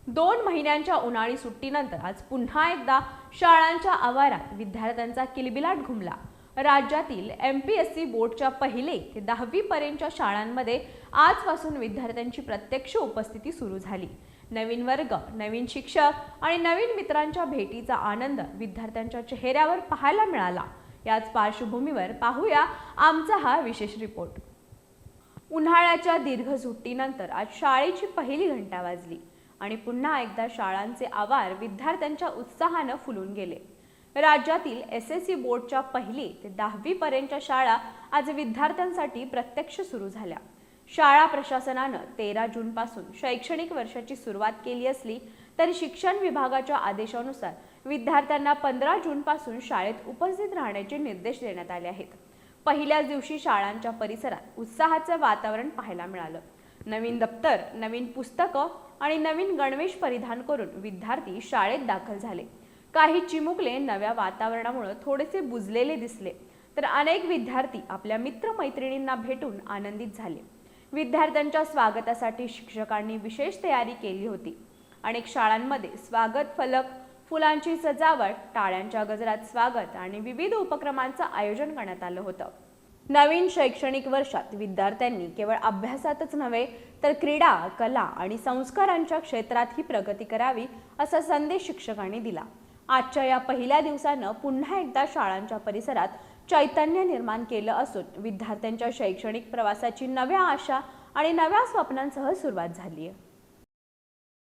2 महिन्यांच्या उन्हाळी सुट्टीनंतर आज पुन्हा एकदा शाळांच्या आवारात विद्यार्थ्यांचा किलबिलाट घुमला। राज्यातील एमपीएससी बोर्डच्या 1ली ते 10वी पर्यंतच्या शाळांमध्ये आजपासून विद्यार्थ्यांची प्रत्यक्ष उपस्थिती सुरू झाली। नवीन वर्ग, नवीन शिक्षक आणि नवीन मित्रांच्या भेटीचा आनंद विद्यार्थ्यांच्या चेहऱ्यावर पाहायला मिळाला। याच पार्श्वभूमीवर पाहूया आमचा हा विशेष रिपोर्ट। उन्हाळ्याच्या दीर्घ सुट्टीनंतर आज शाळेची पहिली घंटा वाजली आणि पुन्हा एकदा शाळांचे आवार विद्यार्थ्यांच्या उत्साहाने फुलून गेले। राज्यातील एसएससी बोर्डच्या 1ली ते 10वी पर्यंतच्या शाळा आज विद्यार्थ्यांसाठी प्रत्यक्ष सुरू झाल्या। शाळा प्रशासनाने 13 जूनपासून शैक्षणिक वर्षाची सुरुवात केली असली तरी शिक्षण विभागाच्या आदेशानुसार विद्यार्थ्यांना 15 जूनपासून शाळेत उपस्थित राहण्याचे निर्देश देण्यात आले आहेत। पहिल्याच दिवशी शाळांच्या परिसरात उत्साहाचे वातावरण पाहायला मिळालं। नवीन दप्तर, नवीन पुस्तकं आणि नवीन गणवेश परिधान करून विद्यार्थी शाळेत दाखल झाले। काही चिमुकले नव्या वातावरणामुळे थोडेसे बुजलेले दिसले, तर अनेक विद्यार्थी आपल्या मित्र-मैत्रिणींना भेटून आनंदित झाले। विद्यार्थ्यांच्या स्वागतासाठी शिक्षकांनी विशेष तयारी केली होती। अनेक शाळांमध्ये स्वागत फलक, फुलांची सजावट, टाळ्यांच्या गजरात स्वागत आणि विविध उपक्रमांचं आयोजन करण्यात आलं होतं। नवीन शैक्षणिक वर्षात विद्यार्थ्यांनी केवळ अभ्यासातच नव्हे तर क्रीडा, कला आणि संस्कारांच्या क्षेत्रातही प्रगती करावी असा संदेश शिक्षकांनी दिला। आजच्या या पहिल्या दिवसानं पुन्हा एकदा शाळांच्या परिसरात चैतन्य निर्माण केलं असून विद्यार्थ्यांच्या शैक्षणिक प्रवासाची नव्या आशा आणि नव्या स्वप्नांसह सुरुवात झाली आहे।